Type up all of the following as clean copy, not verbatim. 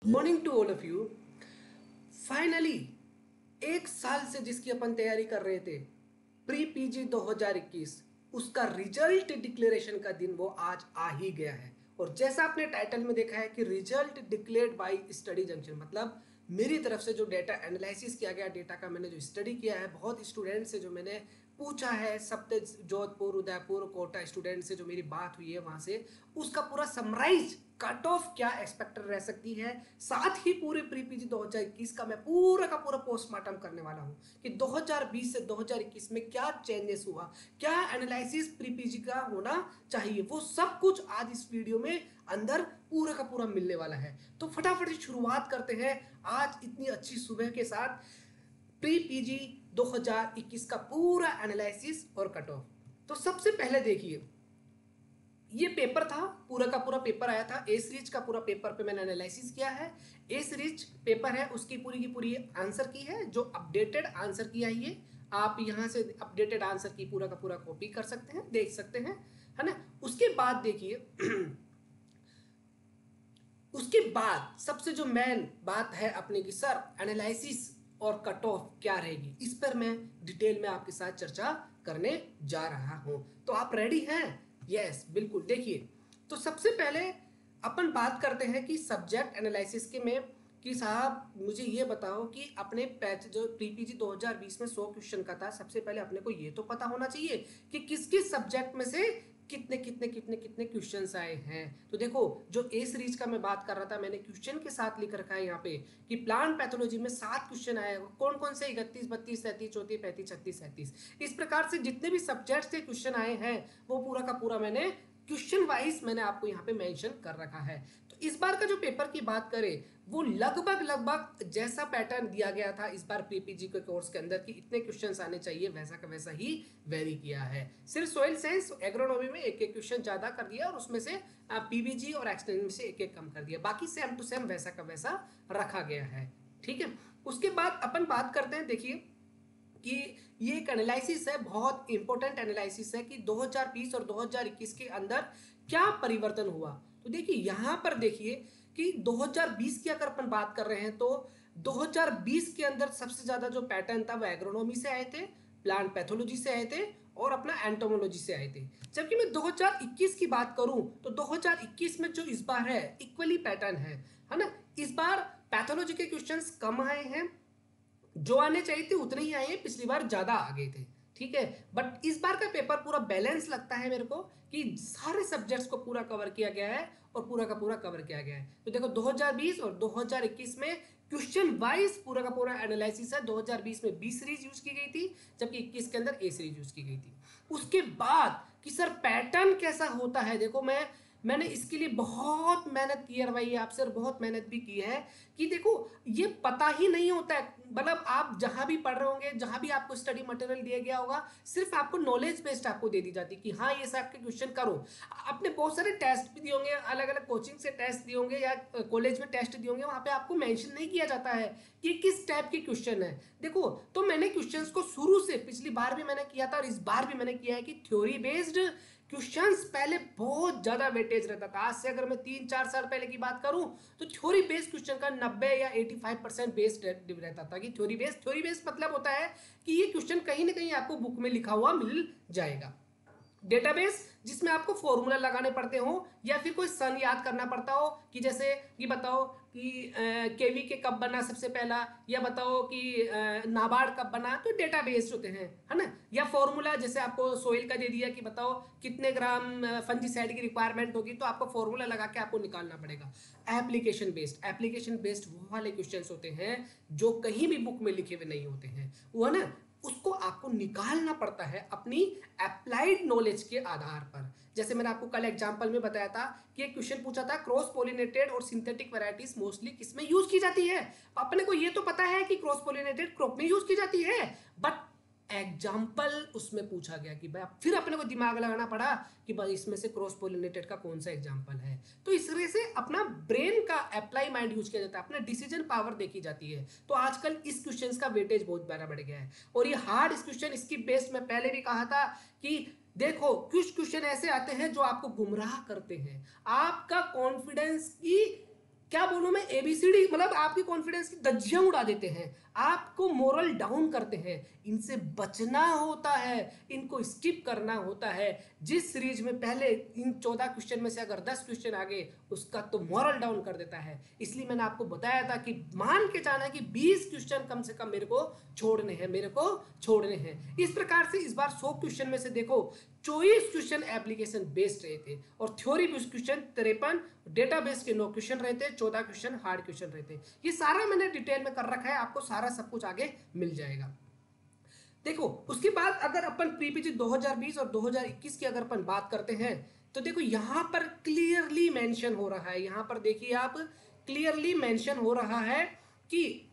Morning to all of you. Finally एक साल से जिसकी अपन तैयारी कर रहे थे, प्री पीजी 2021, उसका रिजल्ट डिक्लेरेशन का दिन वो आज आ ही गया है। और जैसा आपने टाइटल में देखा है कि result declared by study junction, मतलब मेरी तरफ से जो डेटा एनालिसिस किया गया, डेटा का मैंने जो स्टडी किया है, बहुत स्टूडेंट से जो मैंने पूछा है, सप्ते जोधपुर, उदयपुर, कोटा स्टूडेंट से जो मेरी बात हुई है वहां से, उसका पूरा समराइज कट ऑफ क्या एक्सपेक्टेड रह सकती है, साथ ही पूरे प्री पीजी 2021 का मैं पूरा का पूरा पोस्टमार्टम करने वाला हूं कि 2020 से 2021 में क्या चेंजेस हुआ, क्या एनालिसिस प्री पीजी का होना चाहिए, वो सब कुछ आज इस वीडियो में अंदर पूरा का पूरा मिलने वाला है। तो फटाफट शुरुआत करते हैं आज इतनी अच्छी सुबह के साथ प्री पीजी 2021 का पूरा एनालिसिस और कट ऑफ। तो सबसे पहले देखिए, ये पेपर था, पूरा का पूरा पेपर आया था, ए सीरीज का पूरा पेपर पे मैंने एनालिसिस किया है। ए सीरीज पेपर है, उसकी पूरी की पूरी आंसर की है, जो अपडेटेड आंसर की है। ये आप यहां से अपडेटेड आंसर की पूरा का पूरा कॉपी कर सकते हैं, देख सकते हैं, है ना। उसके बाद देखिए उसके बाद सबसे जो मेन बात है अपने की, सर एनालिसिस और कट ऑफ क्या रहेगी, इस पर मैं डिटेल में आपके साथ चर्चा करने जा रहा हूं। तो आप रेडी हैं? यस, बिल्कुल। देखिए, तो सबसे पहले अपन बात करते हैं कि सब्जेक्ट एनालिसिस के में कि साहब मुझे ये बताओ कि अपने पैच जो पीपीजी 2020 में 100 क्वेश्चन का था, सबसे पहले अपने को ये तो पता होना चाहिए कि किस किस सब्जेक्ट में से कितने कितने कितने कितने क्वेश्चंस आए हैं। तो देखो, जो ए सीरीज का मैं बात कर रहा था, मैंने क्वेश्चन के साथ लिख रखा है यहाँ पे कि प्लांट पैथोलॉजी में 7 क्वेश्चन आए। कौन कौन से? 31, 32, 33, 34, 35, 36, 37। इस प्रकार से जितने भी सब्जेक्ट के क्वेश्चन आए हैं वो पूरा का पूरा मैंने क्वेश्चन वाइज मैंने आपको यहाँ पे मेंशन कर रखा है। तो इस बार का जो पेपर की बात करें, वो लगभग लगभग जैसा पैटर्न दिया गया था इस बार पीपीजी के कोर्स के अंदर कि इतने क्वेश्चंस आने चाहिए, वैसा का वैसा ही वेरी किया है। सिर्फ सोइल साइंस एग्रोनॉमी में एक एक क्वेश्चन ज्यादा कर दिया और उसमें से पीवीजी और एक्सटेंशन में से एक एक कम कर दिया, बाकी सेम टू सेम वैसा का वैसा रखा गया है। ठीक है। उसके बाद अपन बात करते हैं, देखिए कि ये एक एनालिसिस है, बहुत इंपॉर्टेंट एनालिसिस है कि 2020 और 2021 के अंदर क्या परिवर्तन हुआ। तो देखिए यहां पर देखिए कि 2020 की अगर अपन बात कर रहे हैं तो 2020 के अंदर सबसे ज्यादा जो पैटर्न था वो एग्रोनॉमी से आए थे, प्लांट पैथोलॉजी से आए थे और अपना एंटोमोलॉजी से आए थे। जबकि मैं 2021 की बात करूं तो 2021 में जो इस बार है इक्वली पैटर्न है ना। इस बार पैथोलॉजी के क्वेश्चंस कम आए हैं, जो आने चाहिए थे उतने ही आए हैं, पिछली बार ज्यादा आ गए थे। ठीक है। बट इस बार का पेपर पूरा बैलेंस लगता है मेरे को कि सारे सब्जेक्ट्स को पूरा कवर किया गया है और पूरा का पूरा कवर किया गया है। तो देखो 2020 और 2021 में क्वेश्चन वाइज पूरा का पूरा एनालिसिस है। 2020 में बी सीरीज यूज की गई थी, जबकि 21 के अंदर ए सीरीज यूज की गई थी। उसके बाद कि सर पैटर्न कैसा होता है, देखो मैंने इसके लिए बहुत मेहनत की है भाई आपसे, और बहुत मेहनत भी की है कि देखो ये पता ही नहीं होता है। मतलब आप जहां भी पढ़ रहे होंगे, जहां भी आपको स्टडी मटेरियल दिया गया होगा, सिर्फ आपको नॉलेज बेस्ड आपको दे दी जाती कि हाँ ये सब के क्वेश्चन करो। आपने बहुत सारे टेस्ट भी दिए होंगे, अलग अलग कोचिंग से टेस्ट दिए होंगे या कॉलेज में टेस्ट दिए होंगे, वहां पे आपको मेंशन नहीं किया जाता है कि किस टाइप के क्वेश्चन है। देखो, तो मैंने क्वेश्चंस को शुरू से, पिछली बार भी मैंने किया था और इस बार भी मैंने किया है कि थ्योरी बेस्ड क्वेश्चंस पहले बहुत ज्यादा वेटेज रहता था। आज से अगर मैं 3-4 साल पहले की बात करूं तो थ्योरी बेस्ड क्वेश्चन का 90 या 85% बेस्ड रहता था कि थ्योरी बेस्ड मतलब होता है कि ये क्वेश्चन कहीं ना कहीं आपको बुक में लिखा हुआ मिल जाएगा। डेटाबेस जिसमें आपको फॉर्मूला लगाने पड़ते हो या फिर कोई सन याद करना पड़ता हो कि जैसे ये बताओ कि केवी के कब बना सबसे पहला, या बताओ कि नाबार्ड कब बना, तो डेटाबेस होते हैं, है ना। या फॉर्मूला जैसे आपको सोइल का दे दिया कि बताओ कितने ग्राम फंजीसाइड की रिक्वायरमेंट होगी, तो आपको फॉर्मूला लगा के आपको निकालना पड़ेगा। एप्लीकेशन बेस्ड वो वाले क्वेश्चंस होते हैं जो कहीं भी बुक में लिखे हुए नहीं होते हैं, वो है ना, उसको आपको निकालना पड़ता है अपनी अप्लाइड नॉलेज के आधार पर। जैसे मैंने आपको कल एग्जांपल में बताया था कि एक क्वेश्चन पूछा था क्रॉस पोलिनेटेड और सिंथेटिक वैरायटीज मोस्टली किसमें यूज की जाती है। अपने को ये तो पता है कि क्रॉस पोलिनेटेड क्रॉप में यूज की जाती है, बट एग्जाम्पल उसमें पूछा गया कि भाई फिर अपने को दिमाग लगाना पड़ा कि भाई इसमें से क्रॉस पोलिनेटेड का कौन सा एग्जाम्पल है। तो इस तरह से अपना ब्रेन का अप्लाई माइंड यूज किया जाता है, अपना डिसीजन पावर देखी जाती है। तो आजकल इस क्वेश्चंस का वेटेज बहुत बड़ा बढ़ गया है और ये हार्ड क्वेश्चन, इसकी बेस में पहले भी कहा था कि देखो कुछ क्वेश्चन ऐसे आते हैं जो आपको गुमराह करते हैं, आपका कॉन्फिडेंस की क्या बोलूं मैं, एबीसीडी, मतलब आपकी कॉन्फिडेंस की धज्जियां उड़ा देते हैं, आपको मोरल डाउन करते हैं। इनसे बचना होता है, इनको स्किप करना होता है। जिस सीरीज में पहले इन 14 क्वेश्चन में से अगर 10 क्वेश्चन आ गए, उसका तो मोरल डाउन कर देता है। इसलिए मैंने आपको बताया था कि मान के जाना कि 20 क्वेश्चन कम से कम मेरे को छोड़ने हैं। इस प्रकार से इस बार 100 क्वेश्चन में से देखो 24 क्वेश्चन एप्लीकेशन बेस्ड रहे थे और थ्योरी बेस्ड क्वेश्चन 53, डेटाबेस के 9 क्वेश्चन रहते, 14 क्वेश्चन हार्ड क्वेश्चन रहते। ये सारा मैंने डिटेल में कर रखा है, आपको सारा सब कुछ आगे मिल जाएगा। देखो उसके बाद अगर अपन पीपीटी 2020 और 2021 की अगर अपन बात करते हैं तो देखो यहां पर क्लियरली मेंशन हो रहा है, यहां पर देखिए आप, क्लियरली मेंशन हो रहा है कि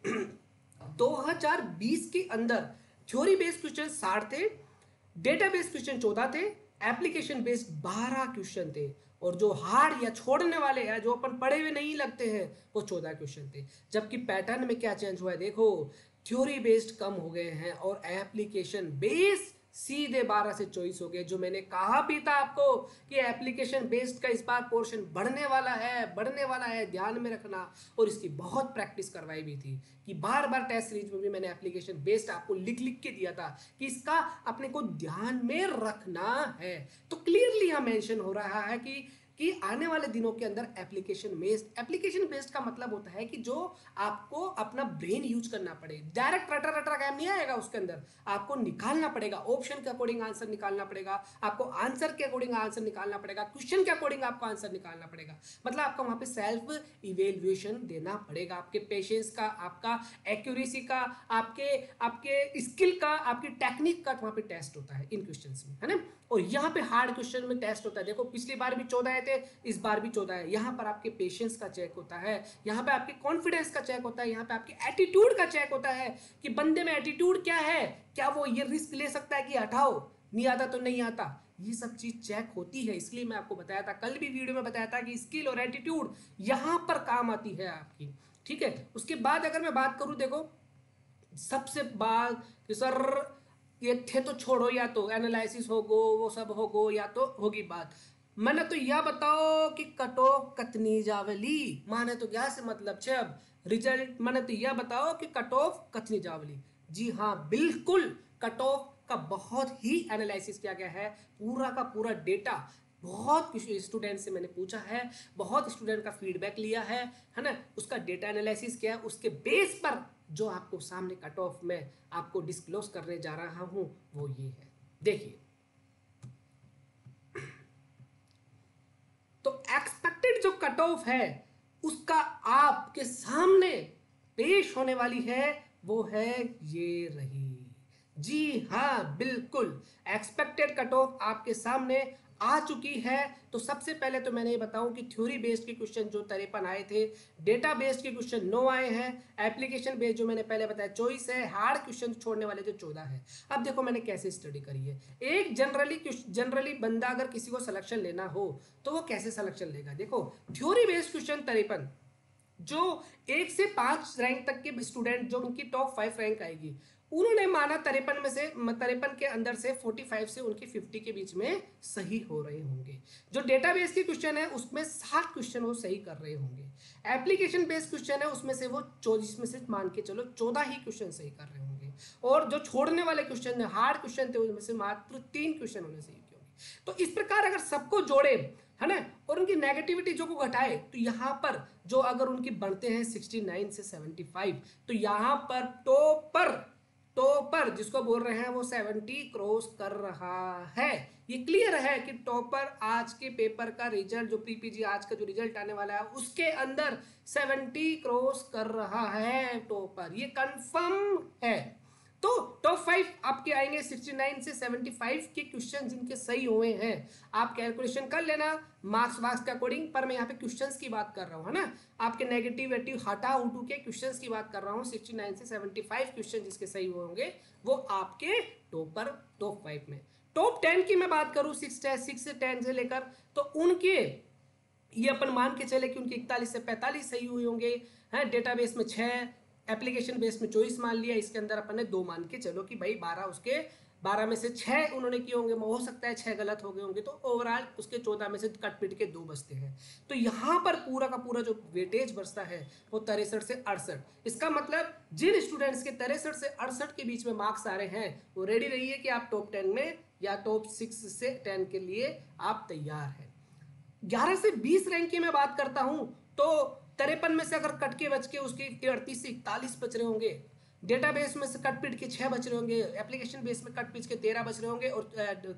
2020 के अंदर थ्योरी बेस्ड क्वेश्चन 60 थे, डेटा बेस्ड क्वेश्चन 14 थे, एप्लीकेशन बेस्ड 12 क्वेश्चन थे, और जो हार्ड या छोड़ने वाले हैं, जो अपन पढ़े हुए नहीं लगते हैं, वो 14 क्वेश्चन थे। जबकि पैटर्न में क्या चेंज हुआ है देखो, थ्योरी बेस्ड कम हो गए हैं और एप्लीकेशन बेस्ड सीधे 12 से 24 हो गए। जो मैंने कहा भी था आपको कि एप्लीकेशन बेस्ड का इस बार पोर्शन बढ़ने वाला है, ध्यान में रखना। और इसकी बहुत प्रैक्टिस करवाई भी थी कि बार बार टेस्ट सीरीज में भी मैंने एप्लीकेशन बेस्ड आपको लिख लिख के दिया था कि इसका अपने को ध्यान में रखना है। तो क्लियरली यहां मेंशन हो रहा है कि आने वाले दिनों के अंदर एप्लीकेशन बेस्ड का मतलब होता है कि जो आपको अपना ब्रेन यूज करना पड़े, डायरेक्ट रटर रटर काम नहीं आएगा, उसके अंदर आपको निकालना पड़ेगा, ऑप्शन के अकॉर्डिंग आंसर निकालना पड़ेगा, आपको आंसर के अकॉर्डिंग आंसर निकालना पड़ेगा, क्वेश्चन के अकॉर्डिंग आपको आंसर निकालना पड़ेगा। मतलब आपको वहां पे सेल्फ इवेल्युएशन देना पड़ेगा, आपके पेशेंस का, आपका एक्यूरेसी का, आपके स्किल का, आपकी टेक्निक का वहां पे टेस्ट होता है इन क्वेश्चंस में, है ना। और यहाँ पे हार्ड क्वेश्चन में टेस्ट होता है। देखो पिछली बार भी 14 आए थे, इस बार भी 14 है। यहाँ पर आपके पेशेंस का चेक होता है, यहाँ पे आपके कॉन्फिडेंस का चेक होता है, यहाँ पे आपके एटीट्यूड का चेक होता है कि बंदे में एटीट्यूड क्या है, क्या वो ये रिस्क ले सकता है कि हटाओ, नहीं आता तो नहीं आता, ये सब चीज चेक होती है। इसलिए मैं आपको बताया था, कल भी वीडियो में बताया था कि स्किल और एटीट्यूड यहाँ पर काम आती है आपकी, ठीक है। उसके बाद अगर मैं बात करूं, देखो सबसे बाद कि सर ये थे तो छोड़ो, या तो एनालिसिस होगो, वो सब होगो, या तो होगी बात, मैंने तो यह बताओ कि कट ऑफ कतनी जावली, माने तो क्या से मतलब छे अब रिजल्ट, मैंने तो यह बताओ कि कट ऑफ कतनी जावली। जी हाँ बिल्कुल, कट ऑफ का बहुत ही एनालिसिस किया गया है, पूरा का पूरा डेटा बहुत स्टूडेंट से मैंने पूछा है, बहुत स्टूडेंट का फीडबैक लिया है ना, उसका डेटा एनालिसिस किया है, उसके बेस पर जो आपको सामने कट ऑफ में आपको डिस्क्लोज करने जा रहा हूं वो ये है। देखिए तो एक्सपेक्टेड जो कट ऑफ है उसका आपके सामने पेश होने वाली है, वो है ये रही। जी हाँ बिल्कुल, एक्सपेक्टेड कट ऑफ आपके सामने आ चुकी है। तो सबसे पहले तो मैंने ये बताऊं कि थ्योरी बेस्ड के क्वेश्चन जो 53 आए थे, डेटा बेस्ड के क्वेश्चन 9 आए हैं, एप्लीकेशन बेस्ड जो मैंने पहले बताया 24 है, हार्ड क्वेश्चन छोड़ने वाले जो 14 है। अब देखो मैंने कैसे स्टडी करी है। एक जनरली बंदा अगर किसी को सिलेक्शन लेना हो तो वो कैसे सिलेक्शन लेगा, देखो थ्योरी बेस्ड क्वेश्चन 53 जो 1 से 5 रैंक तक के स्टूडेंट, जो उनकी टॉप 5 रैंक आएगी, उन्होंने माना 53 में से 53 के अंदर से 45 से उनकी 50 के बीच में सही हो रहे होंगे। जो डेटाबेस के क्वेश्चन है उसमें 7 क्वेश्चन वो सही कर रहे होंगे। एप्लीकेशन बेस्ड क्वेश्चन है उसमें से वो 24 में से मान के चलो 14 ही क्वेश्चन सही कर रहे होंगे, और जो छोड़ने वाले क्वेश्चन है, हार्ड क्वेश्चन थे, उनमें से मात्र 3 क्वेश्चन उन्हें सही किए होंगे। तो इस प्रकार अगर सबको जोड़े, है ना, और उनकी नेगेटिविटी जो को घटाए, तो यहाँ पर जो अगर उनकी बढ़ते हैं 69 से 75, तो यहाँ पर टॉपर जिसको बोल रहे हैं वो 70 क्रॉस कर रहा है। ये क्लियर है कि टॉपर आज के पेपर का रिजल्ट, जो पीपीजी आज का जो रिजल्ट आने वाला है उसके अंदर 70 क्रॉस कर रहा है टॉपर, ये कंफर्म है। तो टॉप 5 आपके आएंगे 69 से 75 के क्वेश्चन जिनके सही हुए हैं। आप कैलकुलेशन कर लेना मार्क्स के अकॉर्डिंग, पर मैं यहाँ पे क्वेश्चंस की बात कर रहा हूँ, है ना, आपके नेगेटिव हटा उठू के क्वेश्चंस की बात कर रहा हूँ। 69 से 75 क्वेश्चन जिसके सही हुए होंगे वो आपके टॉपर टॉप 5 में। टॉप 10 की मैं बात करूँ 6 से 10 से लेकर, तो उनके ये अपन मान के चले कि उनके 41 से 45 सही हुए होंगे, हैं, डेटाबेस में 6, एप्लीकेशन बेस में 24 मान लिया, इसके अंदर अपन ने 2 मान के चलो कि भाई 12 उसके 12 में से 6 उन्होंने किए होंगे, हो सकता है 6 गलत हो गए होंगे, तो ओवरऑल उसके 14 में से कट पीट के 2 बचते हैं। तो यहाँ पर पूरा का पूरा जो वेटेज बचता है वो 63 से 68। इसका मतलब जिन स्टूडेंट्स के 63 से 68 के बीच में मार्क्स आ रहे हैं वो रेडी रहिए कि आप टॉप 10 में या टॉप 6 से 10 के लिए आप तैयार हैं। 11 से 20 रैंक की मैं बात करता हूं तो 53 में से अगर कट के बच के उसके 38 से 41 बच रहे होंगे, डेटाबेस में से कट पीट के 6 बच रहे होंगे, एप्लीकेशन बेस में कट पीट के 13 बच रहे होंगे, और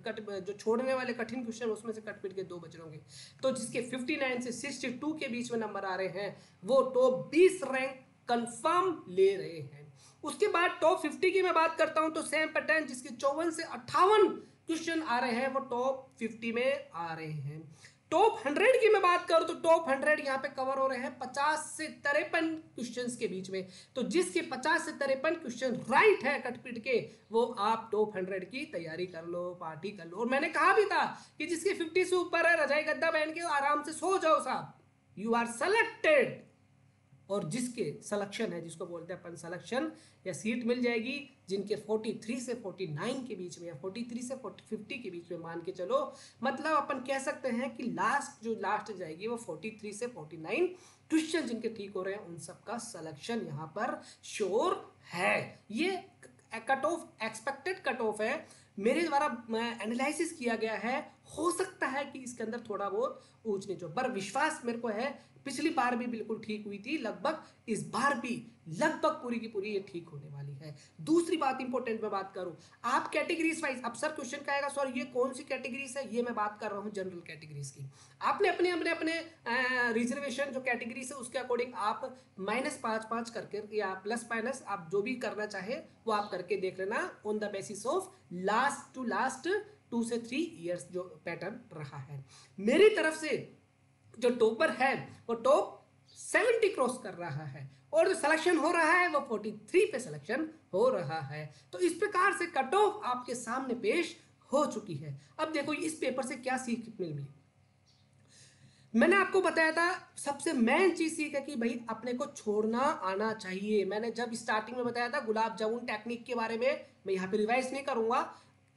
कट जो छोड़ने वाले कठिन क्वेश्चन उसमें से कट पीट के 2 बच रहे होंगे। तो जिसके 59 से 62 के बीच में नंबर आ रहे हैं वो टॉप 20 रैंक कंफर्म ले रहे हैं। उसके बाद टॉप 50 की मैं बात करता हूं तो सैम पैटर्न जिसके 54 से 58 क्वेश्चन आ रहे हैं वो टॉप 50 में आ रहे हैं। टॉप 100 की मैं बात करूं तो टॉप 100 यहां पे कवर हो रहे हैं 50 से 53 क्वेश्चंस के बीच में। तो जिसके 50 से 53 क्वेश्चन राइट है कटपीट के, वो आप टॉप 100 की तैयारी कर लो, पार्टी कर लो। और मैंने कहा भी था कि जिसके 50 से ऊपर है रजाई गद्दा पहन के आराम से सो जाओ साहब, यू आर सेलेक्टेड। और जिसके सिलेक्शन है, जिसको बोलते हैं अपन सिलेक्शन, या सीट मिल जाएगी जिनके 43 से 49 के बीच में या 43 से 50 के बीच में, मान के चलो, मतलब अपन कह सकते हैं कि लास्ट जाएगी वो 43 से 49 क्वेश्चन जिनके ठीक हो रहे हैं उन सबका सिलेक्शन यहाँ पर श्योर है। ये cut off expected cut off है, मेरे द्वारा एनालिसिस किया गया है। हो सकता है कि इसके अंदर थोड़ा बहुत ऊंच नीच हो, पर विश्वास मेरे को है पिछली बार भी बिल्कुल ठीक हुई थी लगभग, इस बार भी लगभग पूरी की पूरी ये ठीक होने वाली है। दूसरी बात इंपॉर्टेंट मैं बात करूं, आप कैटेगरीज वाइज, अब सर क्वेश्चन का आएगा सर ये कौन सी कैटेगरीज है, ये मैं बात कर रहा हूं जनरल कैटेगरीज की। आपने अपने अपने अपने रिजर्वेशन जो कैटेगरीज है उसके अकॉर्डिंग आप -5 करके या प्लस माइनस आप जो भी करना चाहे वो आप करके देख लेना, on the basis of last to last 2 से 3 ईयर्स जो पैटर्न रहा है। मेरी तरफ से जो टॉपर है वो टॉप 70 क्रॉस कर रहा है और जो सिलेक्शन हो रहा है वो 43 पे सिलेक्शन हो रहा है। तो इस प्रकार से कट ऑफ आपके सामने पेश हो चुकी है। अब देखो इस पेपर से क्या सीख मिली। मैंने आपको बताया था सबसे मेन चीज सीख है कि भाई अपने को छोड़ना आना चाहिए। मैंने जब स्टार्टिंग में बताया था गुलाब जामुन टेक्निक के बारे में, मैं यहाँ पे रिवाइज नहीं करूंगा,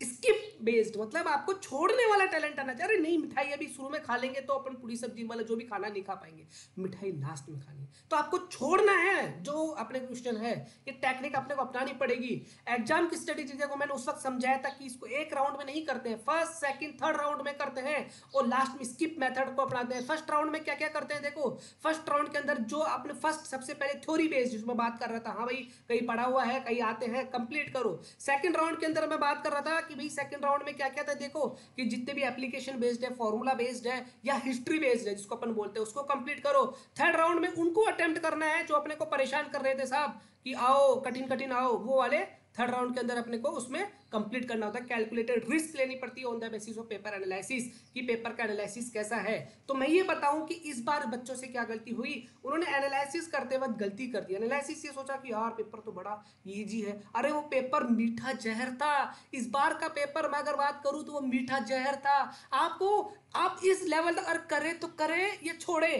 स्किप बेस्ड मतलब आपको छोड़ने वाला टैलेंट आना चाहिए। अरे नहीं मिठाई अभी शुरू में खा लेंगे तो अपन पूरी सब्जी वाला जो भी खाना नहीं खा पाएंगे, मिठाई लास्ट में खानी, तो आपको छोड़ना है। जो अपने क्वेश्चन है ये टेक्निक अपने को अपनानी पड़ेगी। एग्जाम की स्ट्रेटेजी को मैंने उस वक्त समझाया था कि इसको एक राउंड में नहीं करते हैं, फर्स्ट सेकंड थर्ड राउंड में करते हैं और लास्ट में स्किप मेथड को अपनाते हैं। फर्स्ट राउंड में क्या क्या करते हैं, देखो फर्स्ट राउंड के अंदर जो आपने फर्स्ट सबसे पहले थ्योरी बेस्ड जिसमें बात कर रहा था, हाँ भाई कहीं पढ़ा हुआ है कहीं आते हैं कंप्लीट करो। सेकंड राउंड के अंदर मैं बात कर रहा था कि भाई सेकंड राउंड में क्या क्या था, देखो कि जितने भी एप्लीकेशन बेस्ड है, फॉर्मूला बेस्ड है या हिस्ट्री बेस्ड है जिसको अपन बोलते हैं उसको कंप्लीट करो। थर्ड राउंड में उनको अटेम्प्ट करना है जो अपने को परेशान कर रहे थे साहब कि आओ कठिन कठिन आओ, वो वाले थर्ड राउंड के अंदर अपने को उसमें कंप्लीट करना होता है। कैलकुलेटेड रिस्क लेनी पड़ती है on the basis of paper analysis कि पेपर का एनालिसिस कैसा है। तो मैं ये बताऊं कि इस बार बच्चों से क्या गलती हुई, उन्होंने एनालिसिस करते वक्त गलती कर दी। एनालिसिस ये सोचा कि यार पेपर तो बड़ा इजी है, अरे वो पेपर मीठा जहर था। इस बार का पेपर मैं अगर बात करूं तो वो मीठा जहर था। आपको आप इस लेवल तक अगर करे तो करे या छोड़े,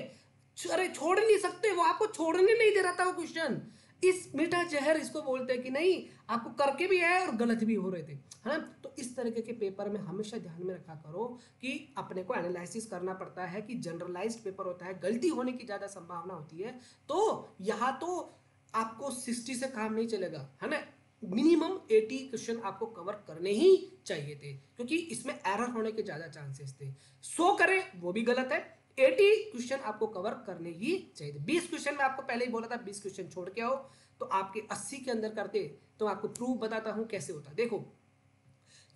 अरे छोड़ नहीं सकते, वो आपको छोड़ने नहीं दे रहा था वो क्वेश्चन। इस मीठा जहर इसको बोलते हैं कि नहीं आपको करके भी है और गलत भी हो रहे थे, है ना। तो इस तरीके के पेपर में हमेशा ध्यान में रखा करो कि अपने को एनालिसिस करना पड़ता है कि जनरलाइज्ड पेपर होता है, गलती होने की ज्यादा संभावना होती है। तो यहाँ तो आपको 60 से काम नहीं चलेगा, है ना, मिनिमम 80 क्वेश्चन आपको कवर करने ही चाहिए थे क्योंकि इसमें एरर होने के ज्यादा चांसेस थे। 100 करें वो भी गलत है, 80 क्वेश्चन आपको कवर करने ही चाहिए। 20 क्वेश्चन में आपको पहले ही बोला था 20 क्वेश्चन छोड़ के आओ, तो आपके 80 के अंदर करते। तो आपको प्रूफ बताता हूं कैसे होता। देखो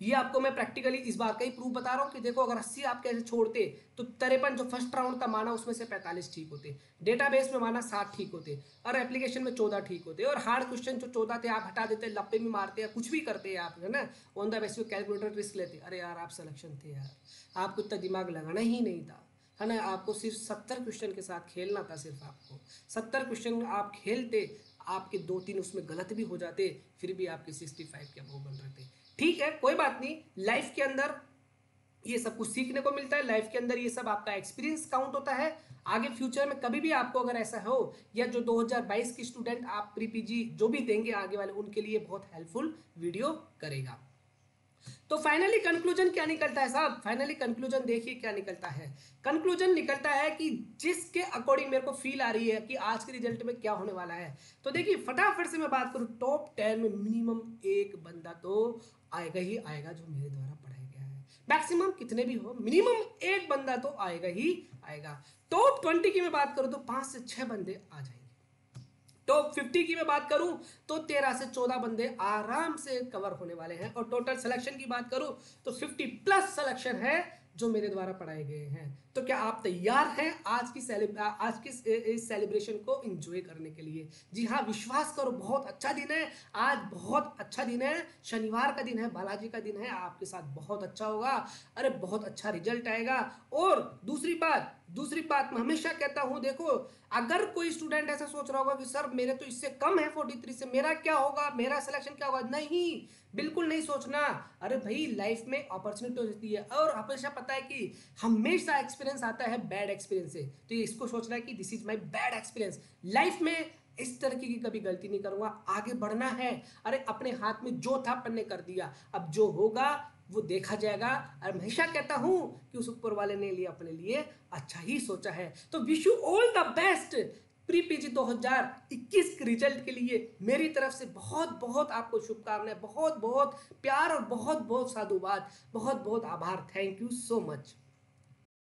ये आपको मैं प्रैक्टिकली इस बार का ही प्रूफ बता रहा हूं कि देखो अगर 80 आप कैसे छोड़ते तो 53 जो फर्स्ट राउंड का माना उसमें से 45 ठीक होते, डेटाबेस में माना 7 ठीक होते और एप्लीकेशन में 14 ठीक होते, और हार्ड क्वेश्चन जो 14 थे आप हटा देते, लप्पे में मारते या कुछ भी करते हैं आप, है ना, on the basis calculator risk लेते। अरे यार आप सिलेक्शन थे यार, आपको इतना दिमाग लगाना ही नहीं था, है ना। आपको सिर्फ 70 क्वेश्चन के साथ खेलना था, सिर्फ आपको 70 क्वेश्चन आप खेलते, आपके 2-3 उसमें गलत भी हो जाते, फिर भी आपके 65 के अबव बन रहे थे। ठीक है कोई बात नहीं, लाइफ के अंदर ये सब कुछ सीखने को मिलता है, लाइफ के अंदर ये सब आपका एक्सपीरियंस काउंट होता है। आगे फ्यूचर में कभी भी आपको अगर ऐसा हो, या जो 2022 की स्टूडेंट आप प्री पीजी जो भी देंगे आगे वाले, उनके लिए बहुत हेल्पफुल वीडियो करेगा। तो फाइनली कंक्लूजन क्या निकलता है साहब? फाइनली कंक्लूजन देखिए क्या निकलता है। कंक्लूजन निकलता है कि जिसके अकॉर्डिंग मेरे को फील आ रही है कि आज के रिजल्ट में क्या होने वाला है, तो देखिए फटाफट से मैं बात करूं, टॉप 10 में मिनिमम एक बंदा तो आएगा ही आएगा जो मेरे द्वारा पढ़ाया गया है। मैक्सिमम कितने भी हो, मिनिमम एक बंदा तो आएगा ही आएगा। टॉप 20 की मैं बात करूं तो 5 से 6 बंदे आ जाएंगे। टॉप 50 की मैं बात करूं तो 13 से 14 बंदे आराम से कवर होने वाले हैं। और टोटल सिलेक्शन की बात करूं तो 50 प्लस सिलेक्शन है जो मेरे द्वारा पढ़ाए गए हैं। तो क्या आप तैयार हैं आज की इस सेलिब्रेशन को एंजॉय करने के लिए? जी हाँ, विश्वास करो बहुत अच्छा दिन है आज, बहुत अच्छा दिन है, शनिवार का दिन है, बालाजी का दिन है, आपके साथ बहुत अच्छा होगा। अरे बहुत अच्छा रिजल्ट आएगा। और दूसरी बात मैं हमेशा कहता हूं, देखो अगर कोई स्टूडेंट ऐसा सोच रहा होगा कि सर मेरे तो इससे कम है 43 से, मेरा क्या होगा, मेरा सिलेक्शन क्या होगा, नहीं, बिल्कुल नहीं सोचना। अरे भाई लाइफ में अपॉर्चुनिटी होती है और हमेशा पता है कि हमेशा एक्सपीरियंस आता है बैड एक्सपीरियंस से, तो ये इसको सोचना है कि this is my bad experience, life में इस तरह की कभी गलती नहीं करूंगा, आगे बढ़ना है। अरे अपने हाथ में जो था अपन ने कर दिया, अब जो होगा वो देखा जाएगा। और हमेशा कहता हूं कि उस ऊपर वाले ने लिए अपने लिए अच्छा ही सोचा है। तो wish you all the best pre PG 2021 result के लिए मेरी तरफ से बहुत बहुत आपको शुभकामनाएं, बहुत बहुत प्यार और बहुत बहुत साधुवाद, बहुत बहुत आभार। Thank you so much.